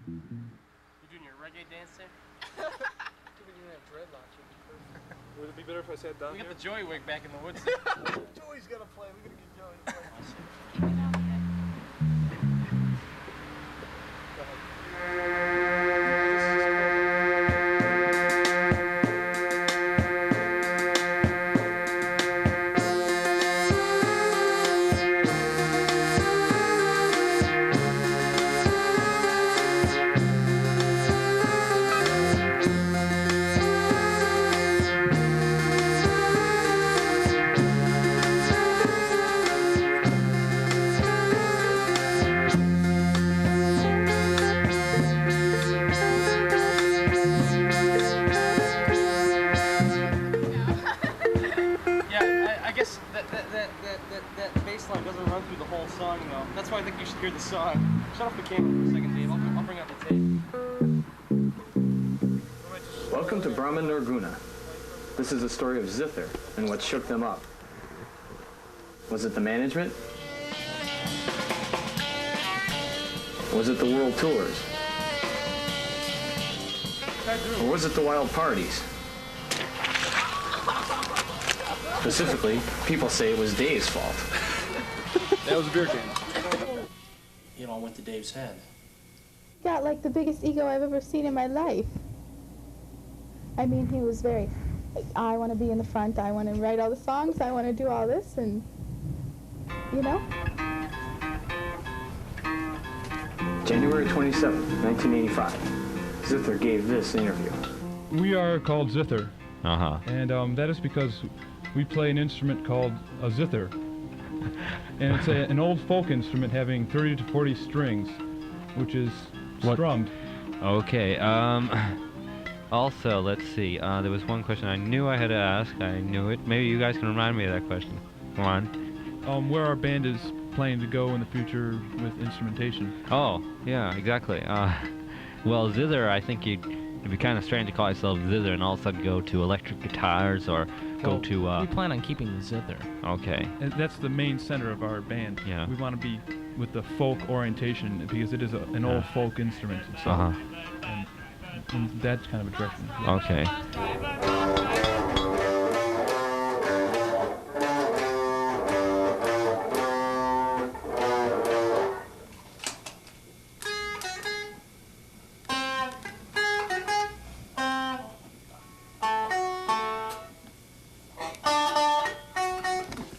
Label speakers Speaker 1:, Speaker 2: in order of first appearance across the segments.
Speaker 1: doing your reggae dance there?
Speaker 2: Dude, we didn't have dreadlocks. It would be perfect.
Speaker 3: Would it be better if I sat down
Speaker 1: We
Speaker 3: here?
Speaker 1: got the Joey wig back in the woods.
Speaker 2: Joey's gonna play. We gotta get Joey to play.
Speaker 1: That bass line doesn't run through the whole song, though. That's why I think you should hear the song. Shut off the camera for a second, Dave. I'll bring up the tape.
Speaker 4: Welcome to Brahman Nirguna. This is the story of Zither and what shook them up. Was it the management? Was it the world tours? Or was it the wild parties? Specifically, people say it was Dave's fault.
Speaker 3: That was a beer can.
Speaker 1: It all went to Dave's head.
Speaker 5: Got like the biggest ego I've ever seen in my life. I mean, he was very, I want to be in the front, I want to write all the songs, I want to do all this, and, you know?
Speaker 4: January 27, 1985. Zither gave this interview.
Speaker 6: We are called Zither.
Speaker 7: Uh-huh.
Speaker 6: And that is because we play an instrument called a zither. And it's an old folk instrument having 30 to 40 strings, which is strummed.
Speaker 7: Okay, also, let's see, there was one question I knew I had to ask. I knew it. Maybe you guys can remind me of that question. Come on.
Speaker 6: Where our band is planning to go in the future with instrumentation.
Speaker 7: Oh, yeah, exactly. Well, Zither, I think it'd be kind of strange to call yourself Zither and all of a sudden go to electric guitars or go to...
Speaker 1: We plan on keeping the Zither.
Speaker 7: Okay.
Speaker 6: And that's the main center of our band.
Speaker 7: Yeah.
Speaker 6: We want to be with the folk orientation because it is an old folk instrument. So, and that's kind of a direction. Yeah.
Speaker 7: Okay.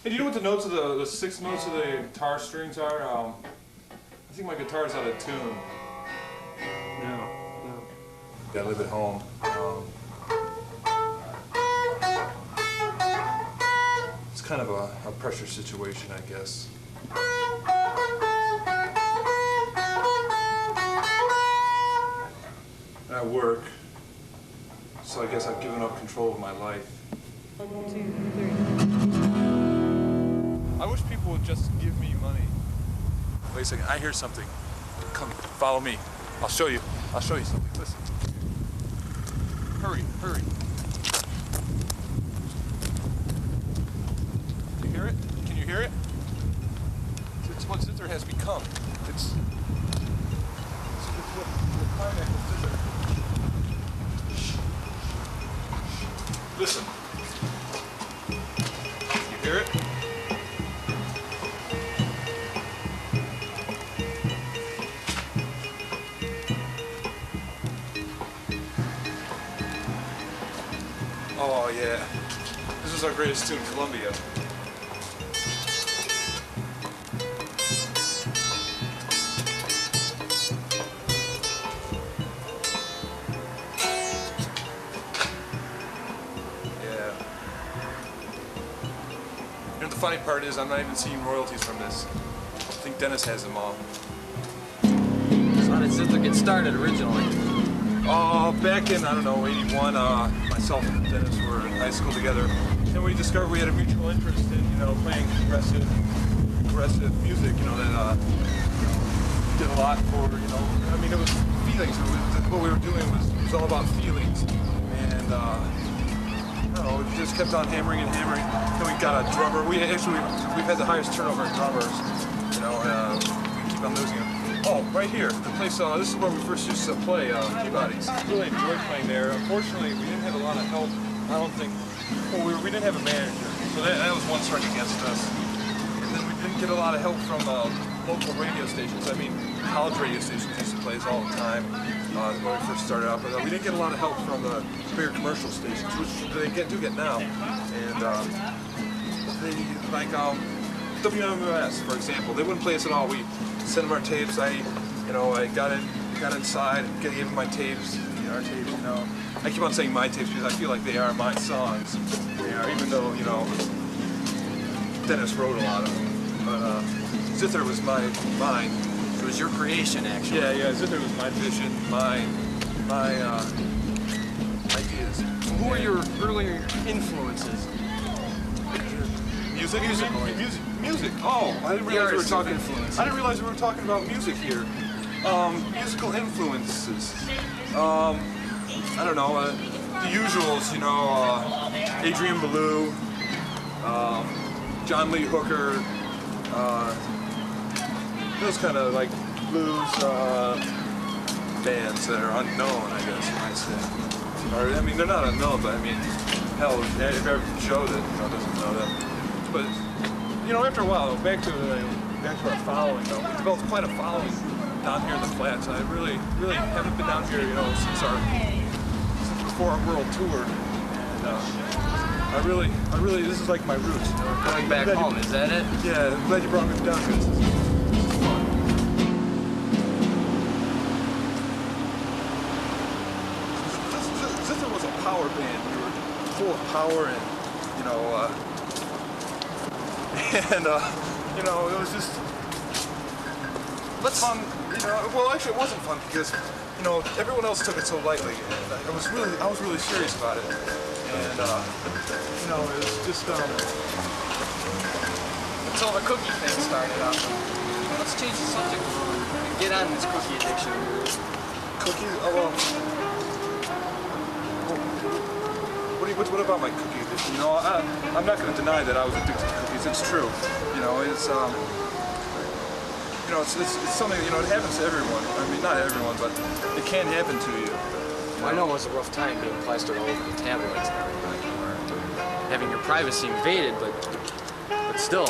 Speaker 3: Hey, do you know what the notes of the 6 notes of the guitar strings are? I think my guitar's out of tune.
Speaker 6: No.
Speaker 3: Yeah, I live at home. It's kind of a pressure situation, I guess. And I work, so I guess I've given up control of my life.
Speaker 5: 1, 2, 3.
Speaker 3: I wish people would just give me money. Wait a second, I hear something. Come, follow me. I'll show you. I'll show you something. Listen. Hurry, hurry. Do you hear it? Can you hear it? It's what Zither has become. It's what the climax of Zither. Listen. You hear it? Oh yeah, this is our greatest tune, Columbia. Yeah. You know the funny part is I'm not even seeing royalties from this. I think Dennis has them all.
Speaker 2: So how did Zither get started originally?
Speaker 3: Back in, I don't know, 81, myself and Dennis were in high school together, and we discovered we had a mutual interest in, playing progressive music, that did a lot for, I mean, it was feelings. What we were doing was all about feelings, and, I don't know, we just kept on hammering and hammering, and we got a drummer. We've had the highest turnover in drummers, we keep on losing them. Oh, right here. The place, this is where we first used to play, Peabody's. Really enjoyed playing there. Unfortunately, we didn't have a lot of help. I don't think, well, we didn't have a manager. So that was one strike against us. And then we didn't get a lot of help from local radio stations. I mean, college radio stations used to play us all the time when we first started out. But we didn't get a lot of help from the bigger commercial stations, which they do get now. And they, like WMS, for example, they wouldn't play us at all. We sent them our tapes. I got inside and gave them my tapes, our tapes, you know. I keep on saying my tapes because I feel like they are my songs. They are, even though, you know, Dennis wrote a lot of them. But Zither was mine.
Speaker 2: It was your creation, actually.
Speaker 3: Yeah, Zither was my vision, my ideas.
Speaker 2: Who were your earlier influences?
Speaker 3: Music. Oh, I didn't realize we were talking.
Speaker 2: Influence.
Speaker 3: I didn't realize we were talking about music here. Musical influences. I don't know. The usuals, you know. Adrian Ballou, John Lee Hooker. Those kind of like blues bands that are unknown, I guess you might say. Or I mean, they're not unknown, but I mean, hell, if every show that doesn't know them. But you know, after a while, back to our following, though, we developed quite a following down here in the flats. I really haven't been down here, you know, since before our world tour. And I really, this is like my roots. You know?
Speaker 2: Going back home, is that it?
Speaker 3: Yeah, I'm glad you brought me down here. This is fun. Zither was a power band. We were full of power and, you know, you know, it was just fun. You know, well, actually, it wasn't fun because, you know, everyone else took it so lightly, and I was really serious about it. And you know, it was just
Speaker 2: Until the cookie thing started up. Let's change the subject and get on this cookie addiction.
Speaker 3: cookies. Oh well. What about my cookie addiction? You know, I'm not going to deny that I was addicted to cookies. It's true. You know, it's you know, it's something, you know, it happens to everyone. I mean, not everyone, but it can happen to you.
Speaker 2: I know it was a rough time being plastered all over the tabloids and everything, or having your privacy invaded, but still,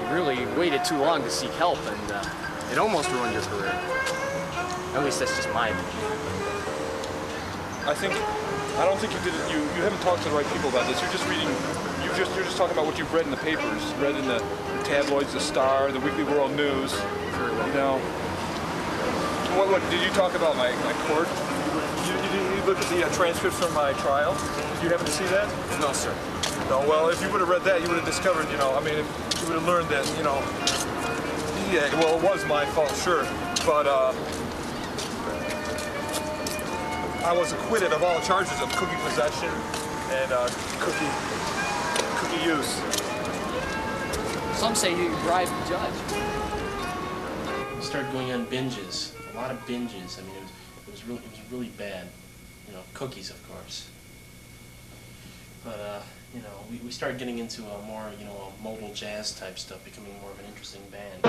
Speaker 2: you really waited too long to seek help, and it almost ruined your career. At least that's just my opinion.
Speaker 3: I don't think you did it. You haven't talked to the right people about this. You're just reading. You're just talking about what you've read in the papers, read in the tabloids, the Star, the Weekly World News. You know. What did you talk about my court? You looked at the transcripts from my trial. Did you happen to see that?
Speaker 2: No, sir.
Speaker 3: No. Well, if you would have read that, you would have discovered. You know, I mean, you would have learned that. You know. Yeah. Well, it was my fault, sure, but I was acquitted of all charges of cookie possession and cookie use.
Speaker 2: Some say you bribed the judge. We started going on binges, a lot of binges. I mean, it was really bad. You know, cookies, of course. But you know, we started getting into a more, you know, a modal jazz type stuff, becoming more of an interesting band.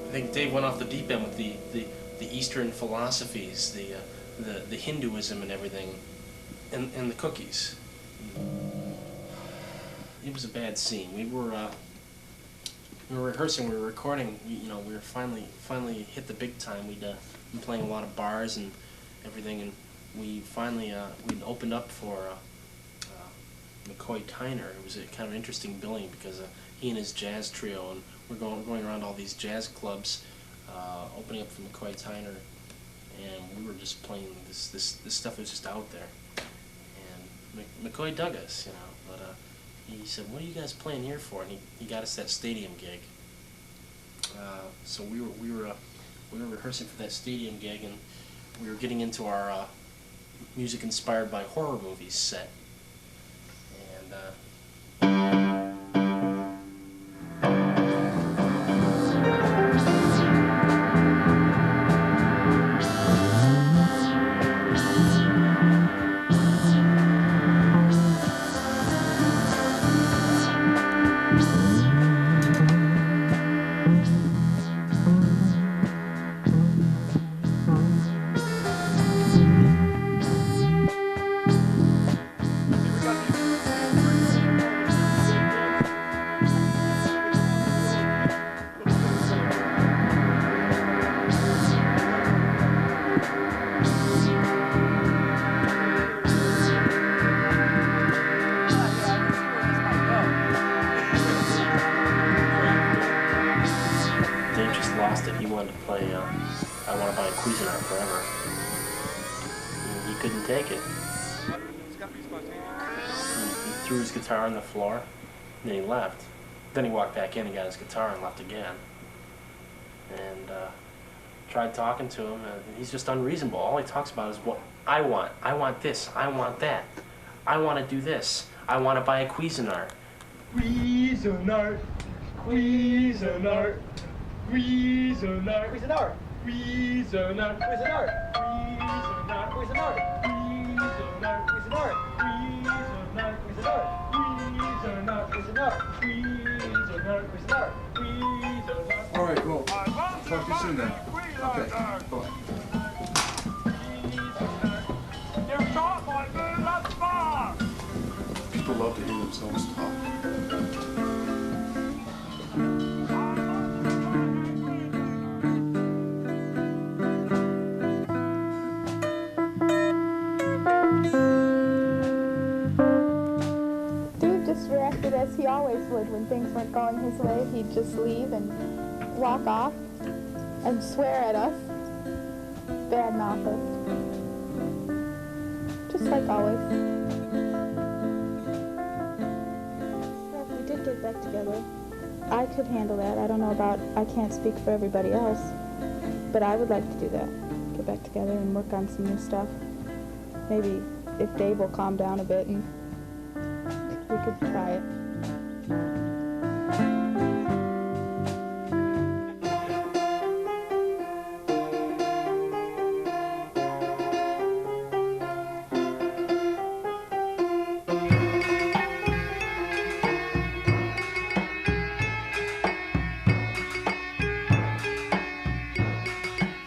Speaker 2: I think Dave went off the deep end with the Eastern philosophies, the Hinduism and everything, and the cookies. It was a bad scene. We were rehearsing, we were recording. You know, we were finally hit the big time. We'd been playing a lot of bars and everything, and we finally we opened up for McCoy Tyner. It was a kind of interesting billing because he and his jazz trio, and we're going around all these jazz clubs, opening up for McCoy Tyner, and we were just playing this stuff was just out there, and McCoy dug us, you know. But he said, "What are you guys playing here for?" And he got us that stadium gig. So we were rehearsing for that stadium gig, and we were getting into our music inspired by horror movies set, and. lost it. He wanted to play I Want to Buy a Cuisinart Forever. He couldn't take it. He threw his guitar on the floor, and then he left. Then he walked back in and got his guitar and left again. And tried talking to him, and he's just unreasonable. All he talks about is what I want. I want this. I want that. I want to do this. I want to buy a Cuisinart.
Speaker 8: Cuisinart. Cuisinart. Cuisinart. Cuisinart. Cuisinart. Cuisinart. Cuisinart. Cuisinart. Cuisinart. Cuisinart. Cuisinart. Cuisinart. Cuisinart. Cuisinart.
Speaker 3: All right, well, talk to you soon then. Okay, bye. People love to hear themselves talk.
Speaker 5: Dude just reacted as he always would when things weren't going his way. He'd just leave and walk off and swear at us, badmouth us, just like always. Well, if we did get back together, I could handle that. I don't know about, I can't speak for everybody else, but I would like to do that. Get back together and work on some new stuff. Maybe if Dave will calm down a bit and we could try it.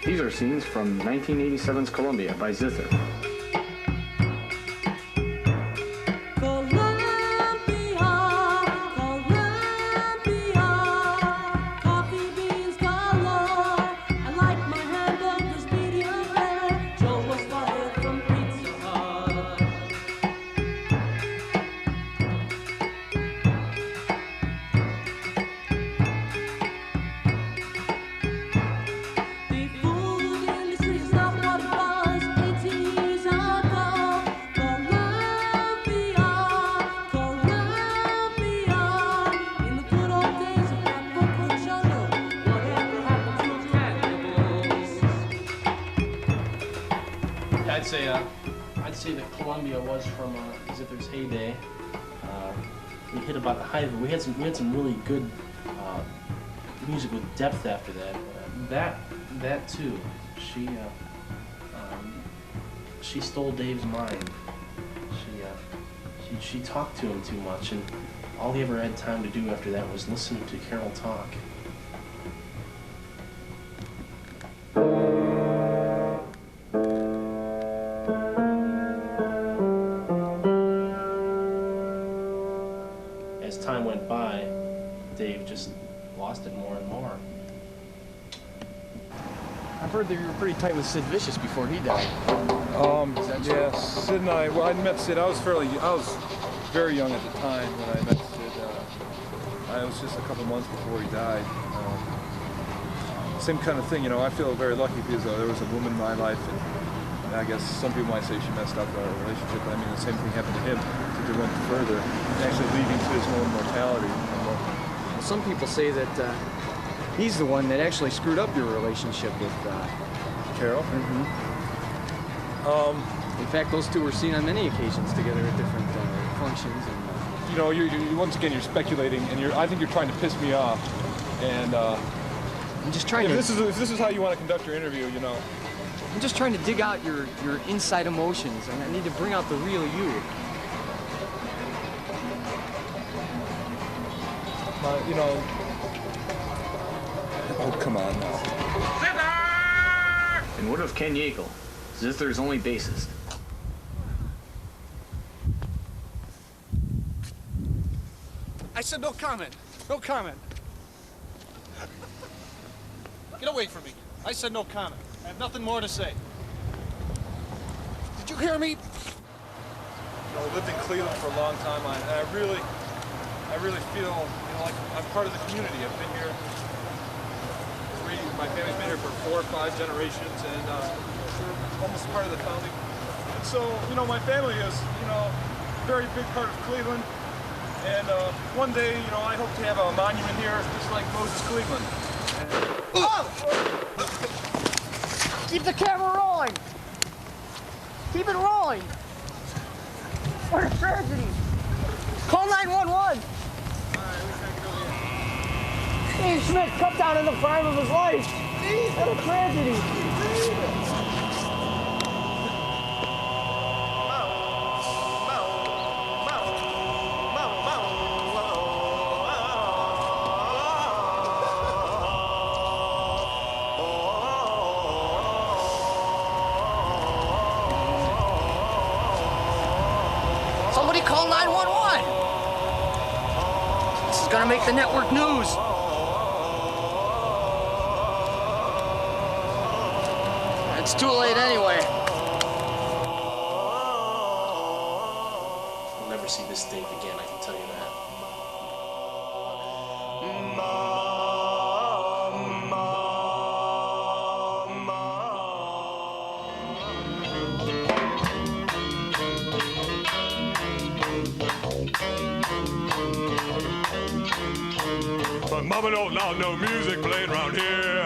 Speaker 4: These are scenes from 1987's Columbia by Zither.
Speaker 2: I'd say that Columbia was from Zither's heyday. We hit about the height of it. We had some really good music with depth after that. That too. She stole Dave's mind. She talked to him too much, and all he ever had time to do after that was listen to Carol talk. As time went by, Dave just lost it more and more.
Speaker 1: I've heard that you were pretty tight with Sid Vicious before he died.
Speaker 3: Yeah, Sid and I met Sid. I was very young at the time when I met Sid. I was just a couple months before he died. Same kind of thing, you know. I feel very lucky because there was a woman in my life, and I guess some people might say she messed up our relationship, but I mean the same thing happened to him. It went further, actually leading to his own mortality.
Speaker 1: Some people say that he's the one that actually screwed up your relationship with
Speaker 3: Carol?
Speaker 1: Mm-hmm. In fact, those two were seen on many occasions together at different functions. And,
Speaker 3: you know, you once again you're speculating, and I think you're trying to piss me off. And
Speaker 1: I'm just trying
Speaker 3: if this is how you want to conduct your interview, you know.
Speaker 1: I'm just trying to dig out your inside emotions, and I need to bring out the real you.
Speaker 3: You know. Oh, come on now.
Speaker 4: And what of Ken Yakkel, Zither's only bassist?
Speaker 9: I said no comment. No comment. Get away from me. I said no comment. I have nothing more to say. Did you hear me?
Speaker 3: You know, I lived in Cleveland for a long time, and I really feel, you know, like I'm part of the community. I've been here My family's been here for 4 or 5 generations, and we're almost part of the founding. And so, you know, my family is, you know, a very big part of Cleveland. And one day, you know, I hope to have a monument here, just like Moses Cleveland.
Speaker 8: Oh! Keep the camera rolling. Keep it rolling. What a tragedy. Call 911. Hey, Schmidt, cut down in the prime of his life. What a tragedy. Somebody call 911. This is gonna make the network news. It's too late anyway.
Speaker 2: We'll never see this Dave again, I can tell you that.
Speaker 3: My mama don't allow no music playing around here.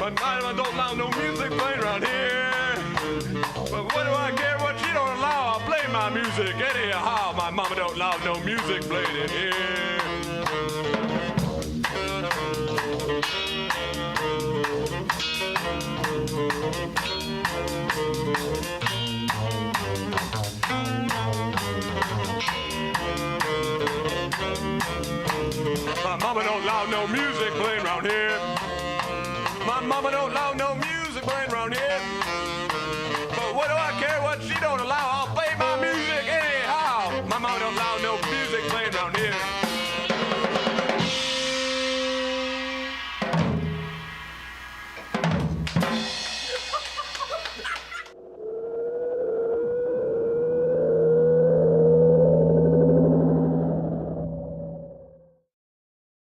Speaker 3: My mama don't allow no music playing around here. But what do I care what she don't allow? I'll play my music anyhow. My mama don't allow no music playing in here. My mama don't allow no music playing around here. My mama don't allow no music playing around here.